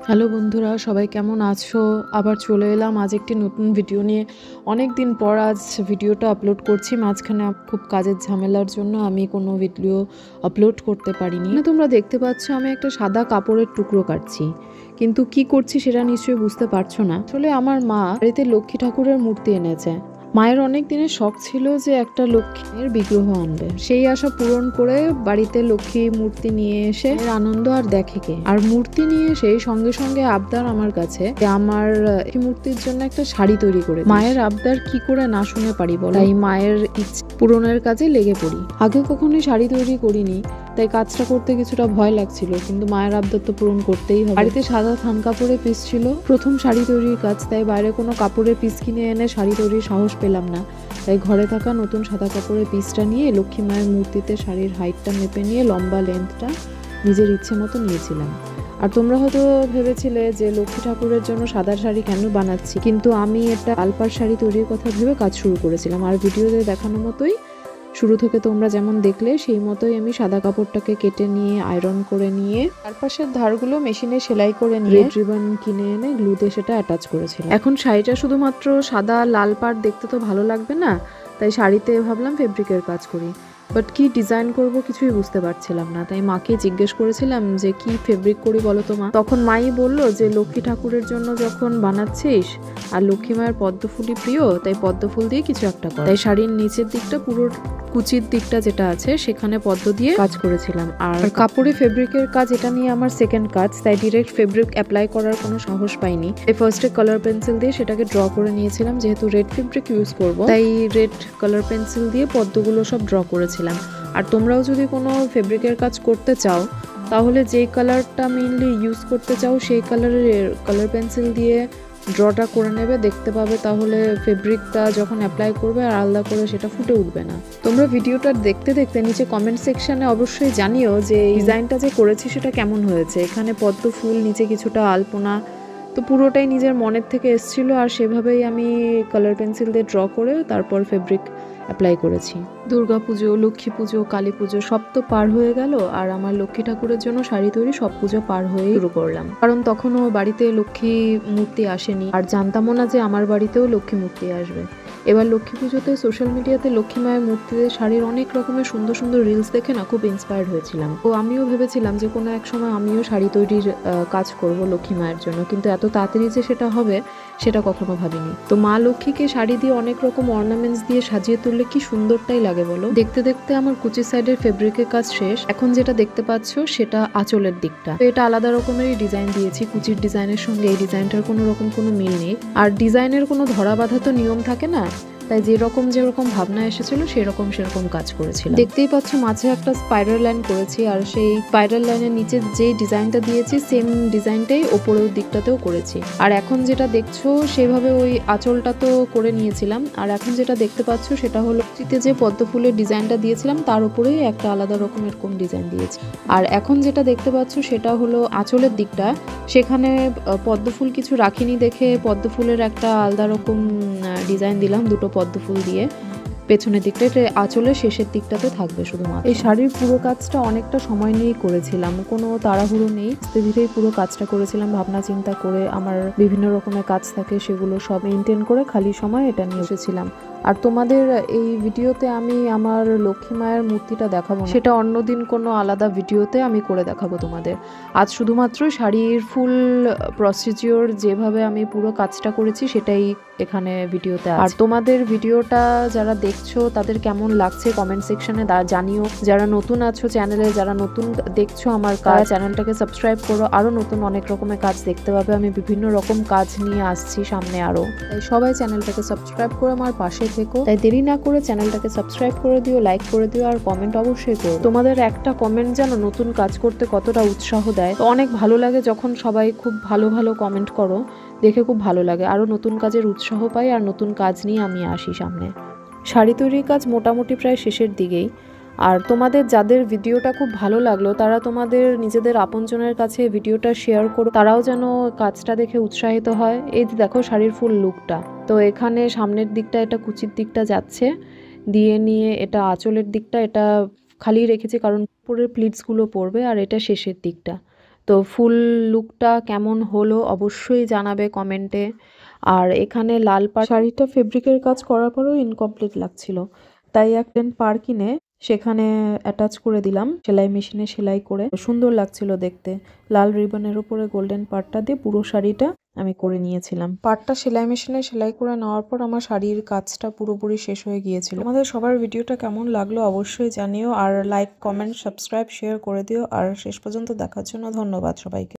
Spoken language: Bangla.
হ্যালো বন্ধুরা, সবাই কেমন আছো? আবার চলে এলাম আজ একটি নতুন ভিডিও নিয়ে। অনেক দিন পর আজ ভিডিওটা আপলোড করছি। মাঝখানে খুব কাজের ঝামেলার জন্য আমি কোনো ভিডিও আপলোড করতে পারিনি। তোমরা দেখতে পাচ্ছ আমি একটা সাদা কাপড়ের টুকরো কাটছি, কিন্তু কি করছি সেটা নিশ্চয়ই বুঝতে পারছো না। আসলে আমার মা বাড়িতে লক্ষ্মী ঠাকুরের মূর্তি এনেছে। মায়ের অনেক দিনের শখ ছিল যে একটা লক্ষ্মীর বিগ্রহ আনবে। সেই আশা পূরণ করে বাড়িতে লক্ষ্মী মূর্তি নিয়ে এসে আনন্দ আর দেখে কে। আর মূর্তি নিয়ে এসে সঙ্গে সঙ্গে আবদার আমার কাছে যে আমার এই মূর্তির জন্য একটা শাড়ি তৈরি করে। মায়ের আবদার কি করে না শুনে পারি বলো? তাই মায়ের ইচ্ছে পূরণের কাজে লেগে পড়ি। আগে কখনোই শাড়ি তৈরি করিনি, তাই কাজটা করতে কিছুটা ভয় লাগছিল, কিন্তু মায়ের আবদার তো পূরণ করতেই হবে। বাড়িতে সাদা থান কাপড়ের পিস ছিল, প্রথম শাড়ি তৈরির কাজ, তাই বাইরে কোনো কাপড়ের পিস কিনে এনে শাড়ি তৈরির সাহস পেলাম না। তাই ঘরে থাকা নতুন সাদা কাপড়ের পিসটা নিয়ে লক্ষ্মী মায়ের মূর্তিতে শাড়ির হাইটটা মেপে নিয়ে লম্বা লেন্থটা নিজের ইচ্ছে মতো নিয়েছিলাম। আর তোমরা হয়তো ভেবেছিলে যে লক্ষ্মী ঠাকুরের জন্য সাদা শাড়ি কেন বানাচ্ছি, কিন্তু আমি একটা আলপাড় শাড়ি তৈরির কথা ভেবে কাজ শুরু করেছিলাম। আর ভিডিওতে দেখানো মতোই শুরু থেকে তোমরা যেমন দেখলে সেই মতোই আমি সাদা কাপড়টাকে কেটে নিয়ে আয়রন করে নিয়ে চারপাশের ধারগুলো মেশিনে সেলাই করে নিয়ে রেড রিবন কিনে এনে গ্লু দিয়ে সেটা অ্যাটাচ করেছিলাম। এখন শাড়িটা শুধুমাত্র সাদা লাল পাড় দেখতে তো ভালো লাগবে না, তাই শাড়িতে ভাবলাম ফেব্রিকের কাজ করি। বাট কি ডিজাইন করব কিছুই বুঝতে পারছিলাম না, তাই মাকে জিজ্ঞেস করেছিলাম যে কি ফেব্রিক করি বলো তো মা। তখন মাই বলল যে লক্ষ্মী ঠাকুরের জন্য যখন বানাচ্ছিস আর লক্ষ্মী মায়ের পদ্মফুলই প্রিয়, তাই পদ্মফুল দিয়ে কিছু একটা কর। তাই শাড়ির নিচের দিকটা পুরো কুচির দিকটা যেটা আছে সেখানে পদ্ম দিয়ে কাজ করেছিলাম। আর কাপড়ে ফেব্রিকের কাজ এটা নিয়ে আমার সেকেন্ড কাজ, তাই ডিরেক্ট ফেব্রিক অ্যাপ্লাই করার কোনো সাহস পাইনি। এই ফার্স্টে কালার পেন্সিল দিয়ে সেটাকে ড্র করে নিয়েছিলাম, যেহেতু রেড ফেব্রিক ইউজ করব তাই রেড কালার পেন্সিল দিয়ে পদ্মগুলো সব ড্র করেছিলাম। আর তোমরাও যদি কোনো ফেব্রিকের কাজ করতে চাও তাহলে যেই কালারটা মেইনলি ইউজ করতে চাও সেই কালারের কালার পেন্সিল দিয়ে ড্রটা করে নেবে, দেখতে পাবে তাহলে ফেব্রিকটা যখন অ্যাপ্লাই করবে আর আলাদা করে সেটা ফুটে উঠবে না। তোমরা ভিডিওটা দেখতে দেখতে নিচে কমেন্ট সেকশনে অবশ্যই জানিও যে ডিজাইনটা যে করেছি সেটা কেমন হয়েছে। এখানে পদ্ম ফুল, নিচে কিছুটা আলপনা, তো পুরোটাই নিজের মনের থেকে এসেছিল আর সেভাবেই আমি কালার পেন্সিল দিয়ে ড্র করে তারপর ফেব্রিক অ্যাপ্লাই করেছি। দুর্গা পুজো, লক্ষ্মী পুজো, কালী পুজো সব তো পার হয়ে গেল, আর আমার লক্ষ্মী ঠাকুরের জন্য শাড়ি তৈরি সব পুজো পার হয়ে শুরু করলাম, কারণ তখনও বাড়িতে লক্ষ্মী মূর্তি আসেনি আর জানতামও না যে আমার বাড়িতেও লক্ষ্মী মূর্তি আসবে। এবার লক্ষ্মী পুজোতে সোশ্যাল মিডিয়াতে লক্ষ্মী মায়ের মূর্তিতে শাড়ির অনেক রকমের সুন্দর সুন্দর রিলস দেখে না খুব ইন্সপায়ার্ড হয়েছিলাম। তো আমিও ভেবেছিলাম যে কোনো এক সময় আমিও শাড়ি তৈরির কাজ করব লক্ষ্মী মায়ের জন্য, কিন্তু এত তাড়াতাড়ি যে সেটা হবে সেটা কখনো ভাবিনি। তো মা লক্ষ্মীকে শাড়ি দিয়ে অনেক রকম অর্নামেন্টস দিয়ে সাজিয়ে তুললে কি সুন্দরটাই লাগে বলো। দেখতে দেখতে আমার কুচি সাইডের ফেব্রিকের কাজ শেষ। এখন যেটা দেখতে পাচ্ছ সেটা আঁচলের দিকটা, তো এটা আলাদা রকমেরই ডিজাইন দিয়েছি। কুচির ডিজাইনের সঙ্গে এই ডিজাইনটার কোনো রকম কোনো মিল নেই, আর ডিজাইনের কোনো ধরা বাঁধা তো নিয়ম থাকে না, তাই যেরকম ভাবনা এসেছিল সেরকম কাজ করেছিলাম। দেখতেই পাচ্ছ মাঝে একটা স্পাইরাল লাইন করেছি, আর সেই স্পাইরাল লাইনের নিচে যে ডিজাইনটা দিয়েছি সেম ডিজাইনটাই ওপরের দিকটাতেও করেছি। আর এখন যেটা দেখছো সেভাবে ওই আঁচলটা তো করে নিয়েছিলাম, আর এখন যেটা দেখতে পাচ্ছ সেটা হলো চিতে যে পদ্ম ফুলের ডিজাইনটা দিয়েছিলাম তার উপরেই একটা আলাদা রকম এরকম ডিজাইন দিয়েছি। আর এখন যেটা দেখতে পাচ্ছ সেটা হলো আঁচলের দিকটা, সেখানে পদ্ম ফুল কিছু রাখিনি দেখে পদ্ম ফুলের একটা আলাদা রকম ডিজাইন দিলাম দুটো পদ্ম ফুল দিয়ে পেছনের দিকটা। এটা আঁচলের শেষের দিকটাতে থাকবে শুধুমাত্র। এই শাড়ির পুরো কাজটা অনেকটা সময় নিয়েই করেছিলাম, কোনো তাড়াহুড়ো নেই, আস্তে ধীরেই পুরো কাজটা করেছিলাম ভাবনা চিন্তা করে। আমার বিভিন্ন রকমের কাজ থাকে সেগুলো সব মেনটেন করে খালি সময় এটা নিয়ে এসেছিলাম। আর তোমাদের এই ভিডিওতে আমি আমার লক্ষ্মী মায়ের মূর্তিটা দেখাবো না, সেটা অন্যদিন কোনো আলাদা ভিডিওতে আমি করে দেখাবো তোমাদের। আজ শুধুমাত্র শাড়ির ফুল প্রসিজিওর যেভাবে আমি পুরো কাজটা করেছি সেটাই এখানে ভিডিওতে আছে। আর তোমাদের ভিডিওটা যারা দেখছো তাদের কেমন লাগছে কমেন্ট সেকশনে জানিও। যারা নতুন আছো চ্যানেলে, যারা নতুন দেখছো আমার কাজ, চ্যানেলটাকে সাবস্ক্রাইব করো, আরো নতুন অনেক রকমের কাজ দেখতে পাবে। আমি বিভিন্ন রকম কাজ নিয়ে আসছি সামনে আরো, তাই সবাই চ্যানেলটাকে সাবস্ক্রাইব করে আমার পাশে থেকো। তাই দেরি না করে চ্যানেলটাকে সাবস্ক্রাইব করে দিও, লাইক করে দিও, আর কমেন্ট অবশ্যই করো। তোমাদের একটা কমেন্ট যেন নতুন কাজ করতে কতটা উৎসাহ দেয়। তো অনেক ভালো লাগে যখন সবাই খুব ভালো ভালো কমেন্ট করো, দেখে খুব ভালো লাগে, আরো নতুন কাজের উৎসাহ পাই আর নতুন কাজ নিয়ে আমি আসি সামনে। শাড়ি তৈরির কাজ মোটামুটি প্রায় শেষের দিকেই। আর তোমাদের যাদের ভিডিওটা খুব ভালো লাগলো তারা তোমাদের নিজেদের আপনজনের কাছে ভিডিওটা শেয়ার করো, তারাও যেন কাজটা দেখে উৎসাহিত হয়। এই যে দেখো শাড়ির ফুল লুকটা, তো এখানে সামনের দিকটা এটা কুচির দিকটা যাচ্ছে দিয়ে নিয়ে এটা আঁচলের দিকটা এটা খালি রেখেছি কারণ উপরের প্লিটসগুলো পড়বে, আর এটা শেষের দিকটা। তো ফুল লুকটা কেমন হলো অবশ্যই জানাবে কমেন্টে। আর এখানে লাল পাড় শাড়িটা ফেব্রিকের কাজ করার পরেও ইনকমপ্লিট লাগছিল, তাই একটা পাড় কিনে সেখানে অ্যাটাচ করে দিলাম সেলাই মেশিনে সেলাই করে। সুন্দর লাগছিল দেখতে। লাল রিবনের উপরে গোল্ডেন পাড়টা দিয়ে পুরো শাড়িটা আমি করে নিয়েছিলাম। পাড়টা সেলাই মেশিনে সেলাই করে নেওয়ার পর আমার শাড়ির কাজটা পুরোপুরি শেষ হয়ে গিয়েছিল। আমাদের সবার ভিডিওটা কেমন লাগলো অবশ্যই জানিও, আর লাইক কমেন্ট সাবস্ক্রাইব শেয়ার করে দিও। আর শেষ পর্যন্ত দেখার জন্য ধন্যবাদ সবাইকে।